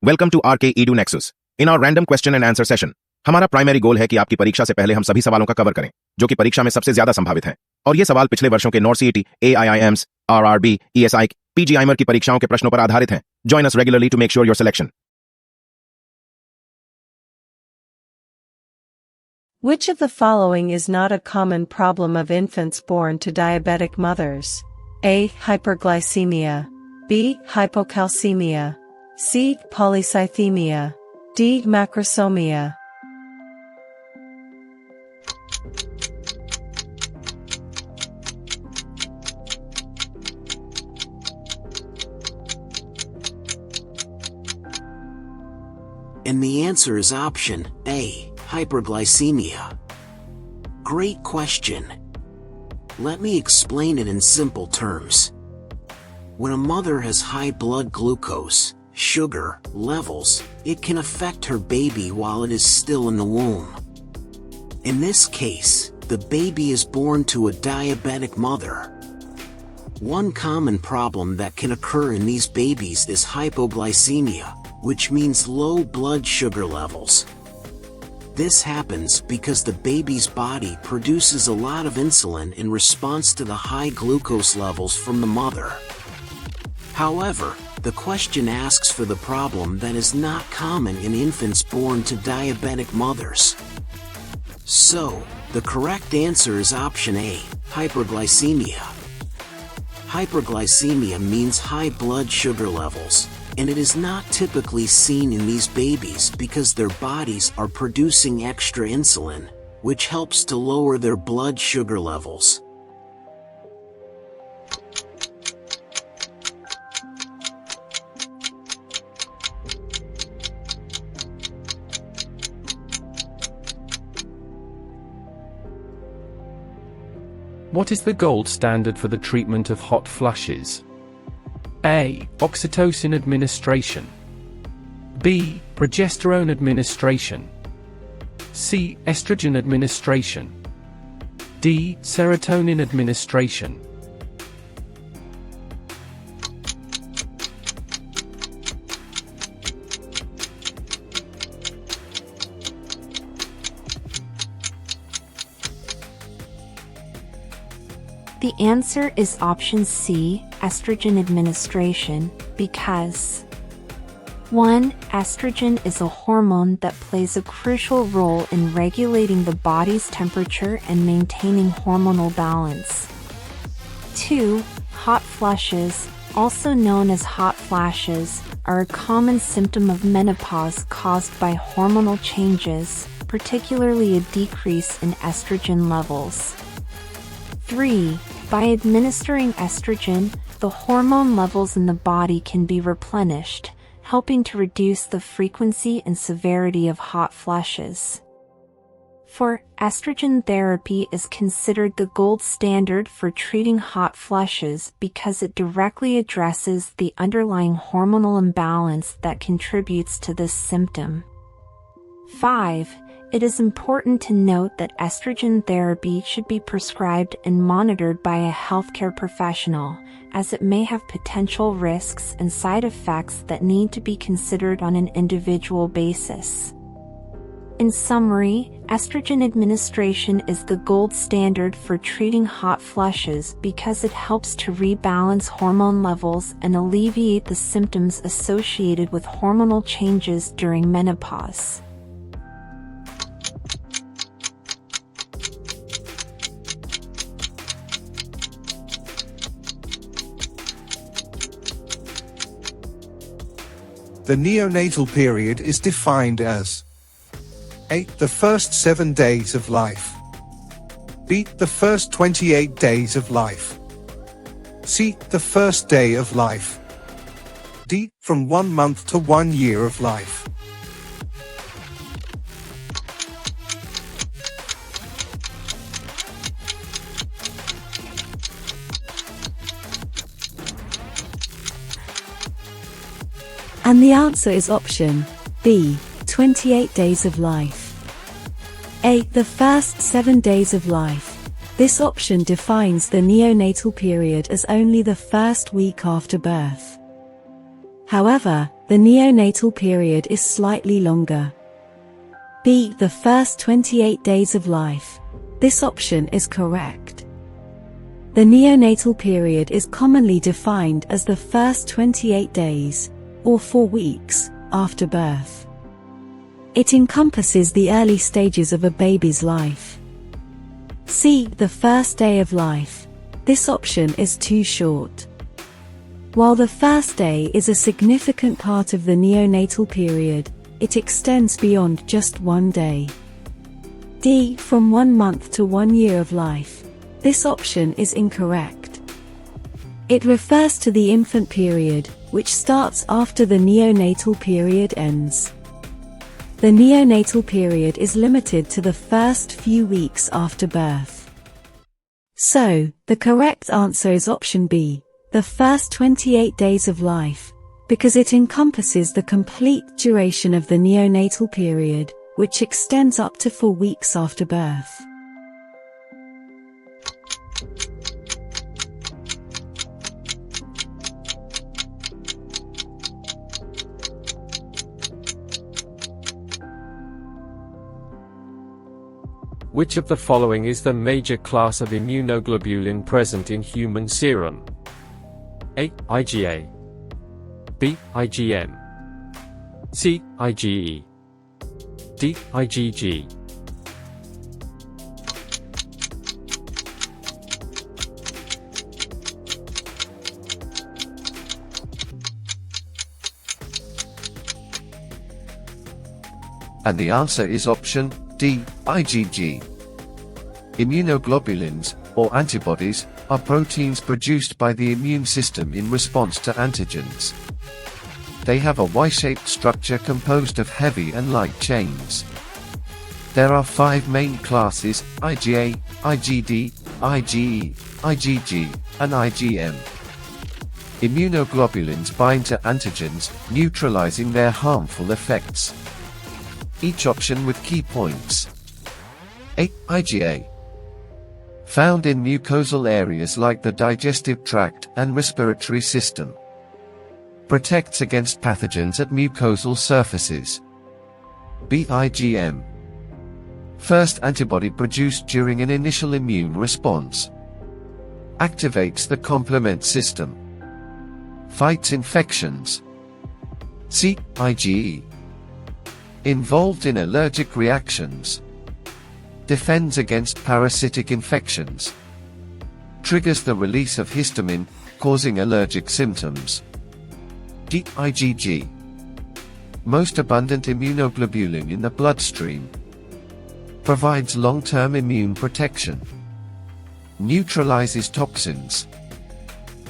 Welcome to RRB NEXUS। In our random question and answer session हमारा primary goal है कि आपकी परीक्षा से पहले हम सभी सवालों का कवर करें जो कि परीक्षा में सबसे ज्यादा संभावित हैं। और ये सवाल पिछले वर्षों के नॉर्सेट, AIIMS, RRB, ESI, PGIMR की परीक्षाओं के प्रश्नों पर आधारित हैं। Join us regularly to make sure your selection. Which of the following is not a common problem of infants born to diabetic mothers? A. Hyperglycemia. B. Hypocalcemia. C. Polycythemia. D. Macrosomia. And the answer is option A, hyperglycemia. Great question. Let me explain it in simple terms. When a mother has high blood glucose, sugar, levels, it can affect her baby while it is still in the womb. In this case, the baby is born to a diabetic mother. One common problem that can occur in these babies is hypoglycemia, which means low blood sugar levels. This happens because the baby's body produces a lot of insulin in response to the high glucose levels from the mother. However, the question asks for the problem that is not common in infants born to diabetic mothers. So, the correct answer is option A, hyperglycemia. Hyperglycemia means high blood sugar levels, and it is not typically seen in these babies because their bodies are producing extra insulin, which helps to lower their blood sugar levels. What is the gold standard for the treatment of hot flushes? A. Oxytocin administration. B. Progesterone administration. C. Estrogen administration. D. Serotonin administration. The answer is option C, estrogen administration, because 1. Estrogen is a hormone that plays a crucial role in regulating the body's temperature and maintaining hormonal balance. 2. Hot flushes, also known as hot flashes, are a common symptom of menopause caused by hormonal changes, particularly a decrease in estrogen levels. 3. By administering estrogen, the hormone levels in the body can be replenished, helping to reduce the frequency and severity of hot flushes. 4. Estrogen therapy is considered the gold standard for treating hot flushes because it directly addresses the underlying hormonal imbalance that contributes to this symptom. 5. It is important to note that estrogen therapy should be prescribed and monitored by a healthcare professional, as it may have potential risks and side effects that need to be considered on an individual basis. In summary, estrogen administration is the gold standard for treating hot flushes because it helps to rebalance hormone levels and alleviate the symptoms associated with hormonal changes during menopause. The neonatal period is defined as A. The first 7 days of life. B. The first 28 days of life. C. The first day of life. D. From 1 month to 1 year of life. And the answer is option B, 28 days of life. A. The first 7 days of life. This option defines the neonatal period as only the first week after birth. However, the neonatal period is slightly longer. B. The first 28 days of life. This option is correct. The neonatal period is commonly defined as the first 28 days, or 4 weeks, after birth. It encompasses the early stages of a baby's life. C. The first day of life. This option is too short. While the first day is a significant part of the neonatal period, it extends beyond just 1 day. D. From 1 month to 1 year of life. This option is incorrect. It refers to the infant period, which starts after the neonatal period ends. The neonatal period is limited to the first few weeks after birth. So, the correct answer is option B, the first 28 days of life, because it encompasses the complete duration of the neonatal period, which extends up to 4 weeks after birth. Which of the following is the major class of immunoglobulin present in human serum? A. IgA, B. IgM, C. IgE, D. IgG. And the answer is option D, IgG. Immunoglobulins, or antibodies, are proteins produced by the immune system in response to antigens. They have a Y-shaped structure composed of heavy and light chains. There are 5 main classes: IgA, IgD, IgE, IgG, and IgM. Immunoglobulins bind to antigens, neutralizing their harmful effects. Each option with key points. A. IgA. Found in mucosal areas like the digestive tract and respiratory system. Protects against pathogens at mucosal surfaces. B. IgM. First antibody produced during an initial immune response. Activates the complement system. Fights infections. C. IgE. Involved in allergic reactions. Defends against parasitic infections. Triggers the release of histamine, causing allergic symptoms. D. IgG. Most abundant immunoglobulin in the bloodstream. Provides long-term immune protection. Neutralizes toxins.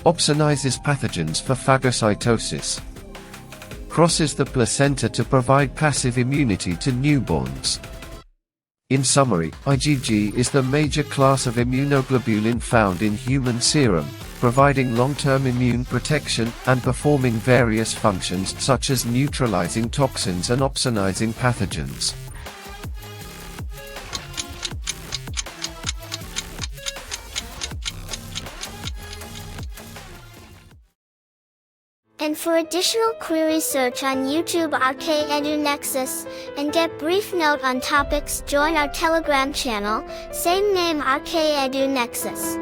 Opsonizes pathogens for phagocytosis. Crosses the placenta to provide passive immunity to newborns. In summary, IgG is the major class of immunoglobulin found in human serum, providing long-term immune protection and performing various functions such as neutralizing toxins and opsonizing pathogens. And for additional query, search on YouTube RK Edu Nexus, and get brief note on topics, join our Telegram channel, same name RK Edu Nexus.